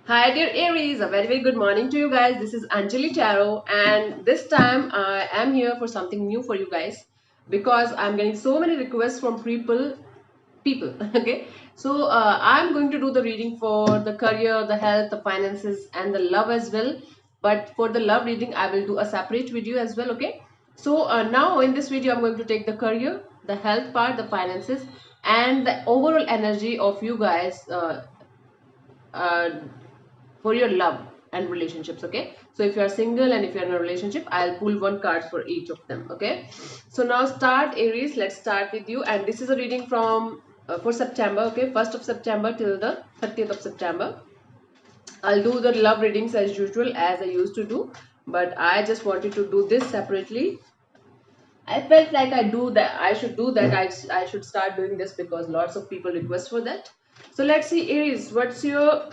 Hi dear Aries, a very good morning to you guys. This is Anjali Tarot, and this time I am here for something new for you guys because I'm getting so many requests from people. Okay, so I'm going to do the reading for the career, the health, the finances, and the love as well. But for the love reading, I will do a separate video as well. Okay, so now in this video, I'm going to take the career, the health part, the finances, and the overall energy of you guys. Uh, for your love and relationships. Okay, so if you are single and if you are in a relationship, I'll pull one card for each of them. Okay, so now start Aries. Let's start with you, and this is a reading from for September. Okay, 1st of September till the 30th of September. I'll do the love readings as usual as I used to do, but I just wanted to do this separately. I felt like I should do that. I should start doing this because lots of people request for that. So let's see, Aries, what's your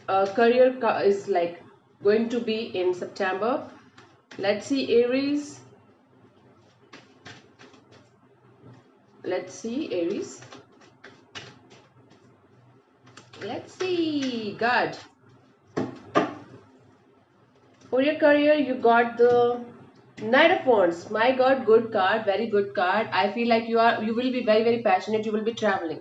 is like going to be in September. Let's see, Aries. Let's see, Aries. Let's see, God. For your career, you got the Knight of Wands. My God, good card, very good card. I feel like you will be very passionate. You will be traveling.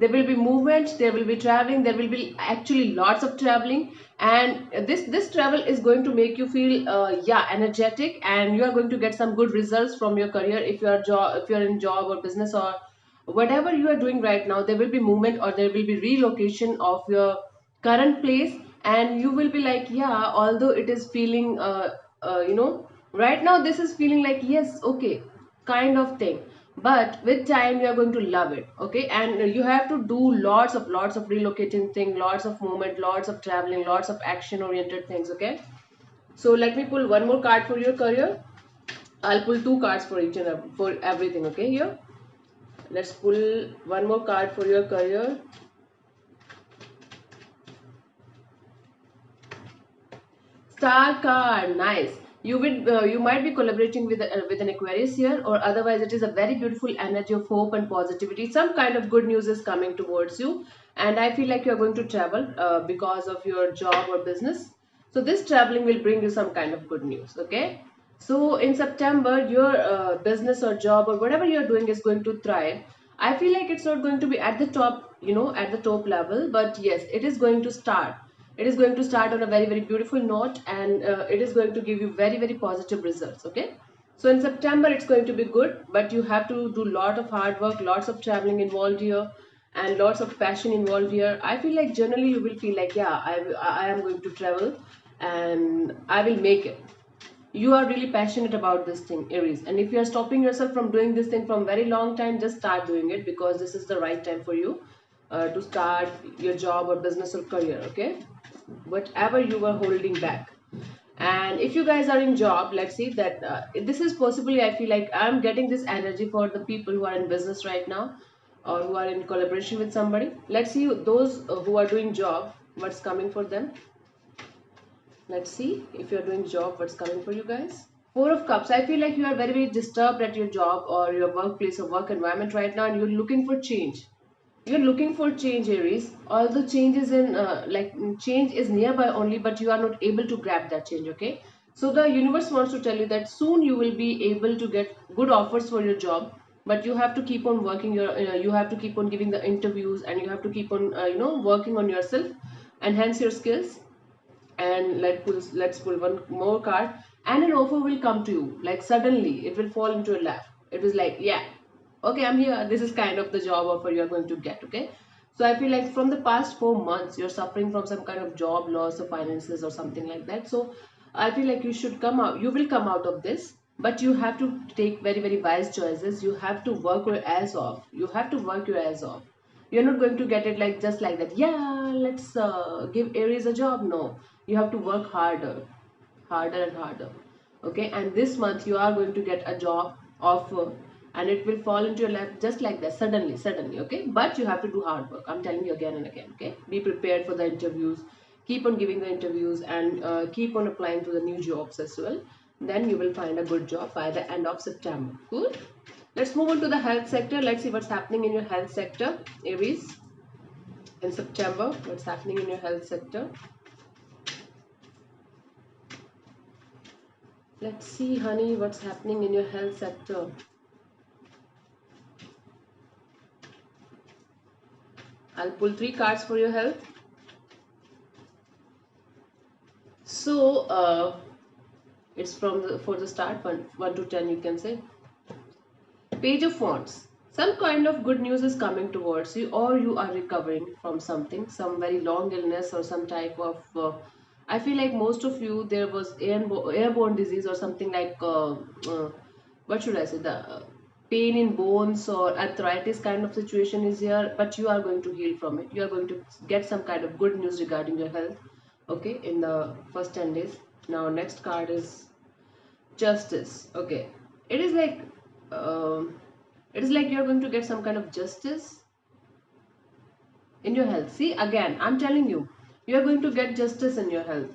There will be movement. There will be traveling. There will be actually lots of traveling, and this travel is going to make you feel energetic, and you are going to get some good results from your career if you are in job or business or whatever you are doing right now. There will be movement or there will be relocation of your current place, and you will be like, yeah, although it is feeling right now this is feeling like, yes, okay, kind of thing, but with time you are going to love it. Okay, and you have to do lots of relocating thing, lots of movement, lots of traveling, lots of action oriented things. Okay, so let me pull one more card for your career. I'll pull two cards for each and for everything. Okay, here let's pull one more card for your career. Star card, nice. You might be collaborating with an Aquarius here, or otherwise it is a very beautiful energy of hope and positivity. Some kind of good news is coming towards you, and I feel like you are going to travel because of your job or business. So this traveling will bring you some kind of good news. Okay. So in September, your business or job or whatever you're doing is going to thrive. I feel like it's not going to be at the top, at the top level, but yes, it is going to start. It is going to start on a very beautiful note, and it is going to give you very positive results. Okay, so in September it's going to be good, but you have to do lot of hard work, lots of traveling involved here, and lots of passion involved here. I feel like generally you will feel like, yeah, I am going to travel and I will make it. You are really passionate about this thing, Aries, and if you are stopping yourself from doing this thing from very long time, just start doing it because this is the right time for you to start your job or business or career. Okay, whatever you were holding back. And if you guys are in job, let's see that this is possibly, I feel like I'm getting this energy for the people who are in business right now or who are in collaboration with somebody. Let's see those who are doing job, what's coming for them. Let's see if you're doing job, what's coming for you guys. Four of Cups. I feel like you are very disturbed at your job or your workplace or work environment right now, and you're looking for change. You're looking for change, Aries. Although change is change is nearby only, but you are not able to grab that change. Okay, so the universe wants to tell you that soon you will be able to get good offers for your job, but you have to keep on working you have to keep on giving the interviews, and you have to keep on working on yourself, enhance your skills. And let's pull one more card, and an offer will come to you like suddenly. It will fall into your lap. It was like, yeah, okay, I'm here. This is kind of the job offer you're going to get. Okay, so I feel like from the past 4 months you're suffering from some kind of job loss or finances or something like that. So I feel like you will come out of this, but you have to take very wise choices. You have to work your ass off. You have to work your ass off. You're not going to get it like just like that. Yeah, let's give Aries a job. No, you have to work harder and harder. Okay, and this month you are going to get a job offer, and it will fall into your lap just like that, suddenly. Okay, but you have to do hard work. I'm telling you again and again. Okay, be prepared for the interviews. Keep on giving the interviews, and keep on applying to the new jobs as well. Then you will find a good job by the end of September. Cool. Let's move on to the health sector. Let's see what's happening in your health sector, Aries, in September. What's happening in your health sector? Let's see, honey, what's happening in your health sector. I'll pull three cards for your health. So, it's from for the start, 1 to 10, you can say. Page of Wands. Some kind of good news is coming towards you, or you are recovering from something, some very long illness, or some type of. I feel like most of you there was airborne disease or something like what should I say, the pain in bones or arthritis kind of situation is here, but you are going to heal from it. You are going to get some kind of good news regarding your health. Okay, in the first 10 days. Now next card is Justice. Okay, it is like you're going to get some kind of justice in your health. See, again, I'm telling you, you are going to get justice in your health.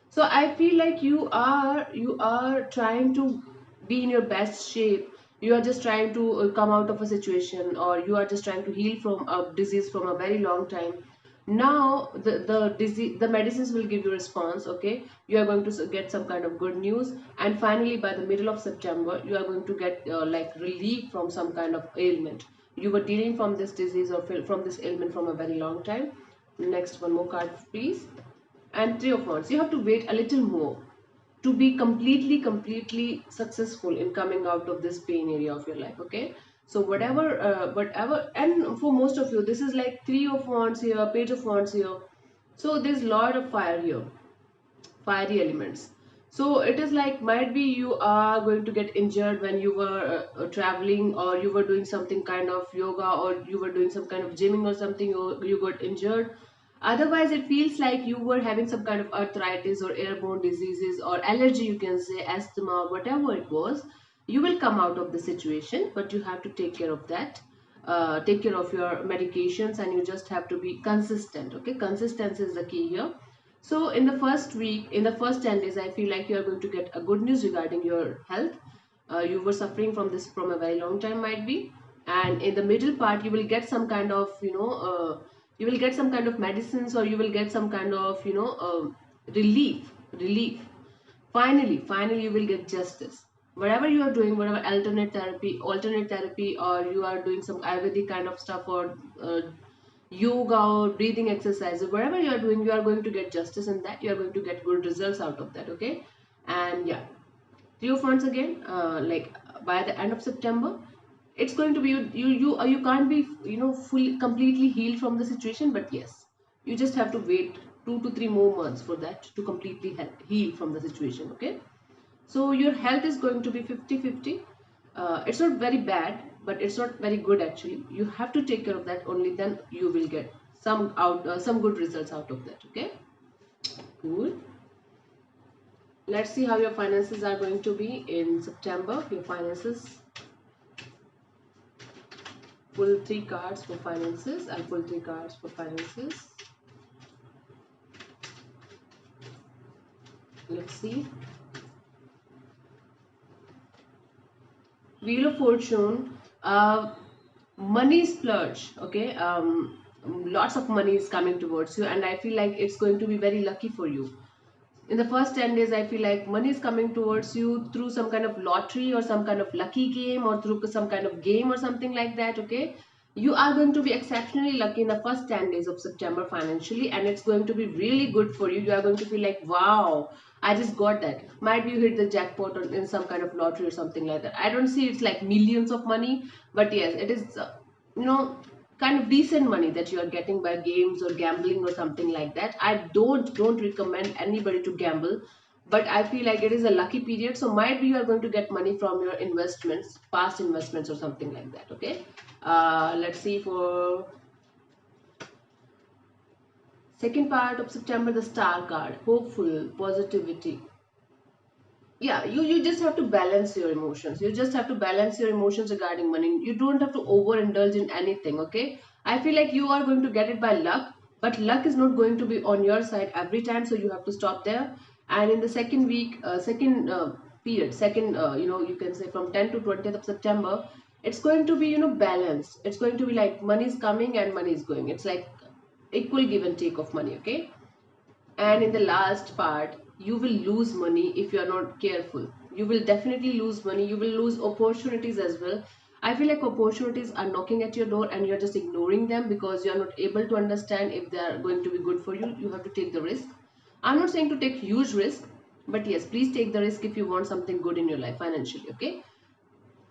So I feel like you are trying to be in your best shape. You are just trying to come out of a situation, or you are just trying to heal from a disease from a very long time. Now the medicines will give you response. Okay, you are going to get some kind of good news, and finally by the middle of September you are going to get like relief from some kind of ailment. You were dealing from this disease or from this ailment from a very long time. Next, one more card please. And Three of Wands. You have to wait a little more to be completely successful in coming out of this pain area of your life. Okay, so whatever, and for most of you this is like Three of Wands here, Page of Wands here. So there's lot of fire here, fiery elements. So it is like, might be you are going to get injured when you were traveling, or you were doing something kind of yoga, or you were doing some kind of gymming or something, you got injured. Otherwise it feels like you were having some kind of arthritis or airborne diseases or allergy, you can say asthma, whatever it was. You will come out of the situation, but you have to take care of that. Take care of your medications, and you just have to be consistent. Okay, consistency is the key here. So in the first week, in the first 10 days, I feel like you are going to get a good news regarding your health. You were suffering from this from a very long time, might be. And in the middle part, you will get some kind of, you will get some kind of medicines, or you will get some kind of, relief. Finally, you will get justice. Whatever you are doing, whatever alternate therapy, or you are doing some Ayurvedic kind of stuff, or yoga or breathing exercises, whatever you are doing, you are going to get justice in that. You are going to get good results out of that. Okay, and yeah, Three of Wands again. Like by the end of September, it's going to be you can't be fully completely healed from the situation, but yes, you just have to wait 2 to 3 more months for that to completely heal from the situation. Okay, so your health is going to be 50-50. It's not very bad, but it's not very good actually. You have to take care of that, only then you will get some good results out of that. Okay, cool. Let's see how your finances are going to be in September. Your finances. Pull three cards for finances. I'll pull three cards for finances. Let's see. Wheel of Fortune. Money splurge. Okay. Lots of money is coming towards you, and I feel like it's going to be very lucky for you. In the first 10 days, I feel like money is coming towards you through some kind of lottery, or some kind of lucky game, or through some kind of game or something like that. Okay, you are going to be exceptionally lucky in the first 10 days of September financially, and it's going to be really good for you. You are going to feel like, wow, I just got that. Might be you hit the jackpot or in some kind of lottery or something like that. I don't see it's like millions of money, but yes, it is you know kind of decent money that you are getting by games or gambling or something like that. I don't recommend anybody to gamble, but I feel like it is a lucky period. So might be you are going to get money from your investments, past investments or something like that. Okay, let's see for second part of September, the star card, hopeful, positivity. Yeah, you just have to balance your emotions. You just have to balance your emotions regarding money. You don't have to overindulge in anything. Okay, I feel like you are going to get it by luck, but luck is not going to be on your side every time, so you have to stop there. And in the second week, second period, second you can say from 10 to 20th of September, it's going to be balanced. It's going to be like money is coming and money is going. It's like equal give and take of money. Okay, and in the last part, you will lose money if you are not careful. You will definitely lose money. You will lose opportunities as well. I feel like opportunities are knocking at your door and you're just ignoring them because you're not able to understand if they are going to be good for you. You have to take the risk. I'm not saying to take huge risk, but yes, please take the risk if you want something good in your life financially. Okay.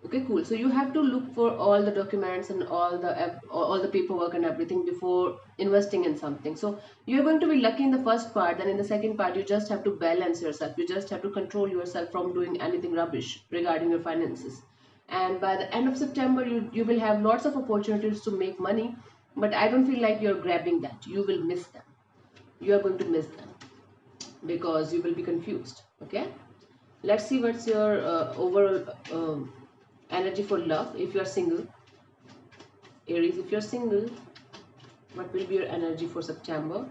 Okay, cool. So you have to look for all the documents and all the paperwork and everything before investing in something. So you're going to be lucky in the first part, then in the second part you just have to balance yourself. You just have to control yourself from doing anything rubbish regarding your finances. And by the end of September, you will have lots of opportunities to make money, but I don't feel like you're grabbing that. You will miss them. You are going to miss them because you will be confused. Okay. Let's see what's your overall energy for love if you are single. Aries, if you're single, what will be your energy for September?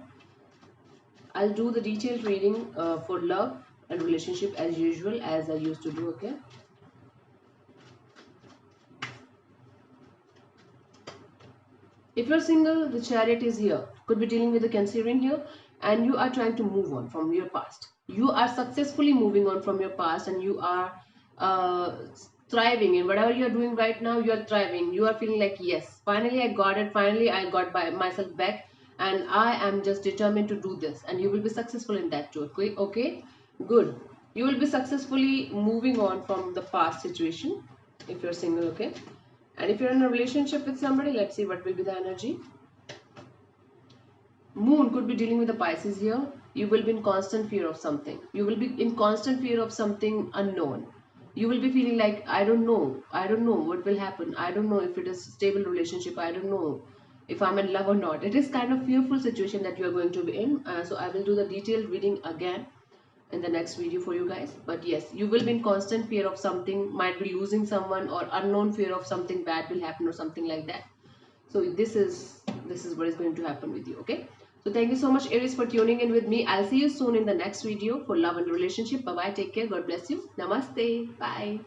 I'll do the detailed reading for love and relationship as usual, as I used to do. Okay. If you're single, the Chariot is here. Could be dealing with the Cancerian here, and you are trying to move on from your past. You are successfully moving on from your past, and you are uh, thriving in whatever you're doing right now. You're thriving. You are feeling like, yes, finally I got it. Finally I got by myself back, and I am just determined to do this. And you will be successful in that too. Okay, okay, good. You will be successfully moving on from the past situation if you're single. Okay. And if you're in a relationship with somebody, let's see what will be the energy. Moon could be dealing with the Pisces here. You will be in constant fear of something. You will be in constant fear of something unknown. You will be feeling like, I don't know. I don't know what will happen. I don't know if it is a stable relationship. I don't know if I'm in love or not. It is kind of fearful situation that you are going to be in. So I will do the detailed reading again in the next video for you guys. But yes, you will be in constant fear of something, might be losing someone, or unknown fear of something bad will happen or something like that. So this is what is going to happen with you. Okay, so thank you so much, Aries, for tuning in with me. I'll see you soon in the next video for love and relationship. Bye bye, take care, God bless you, namaste, bye.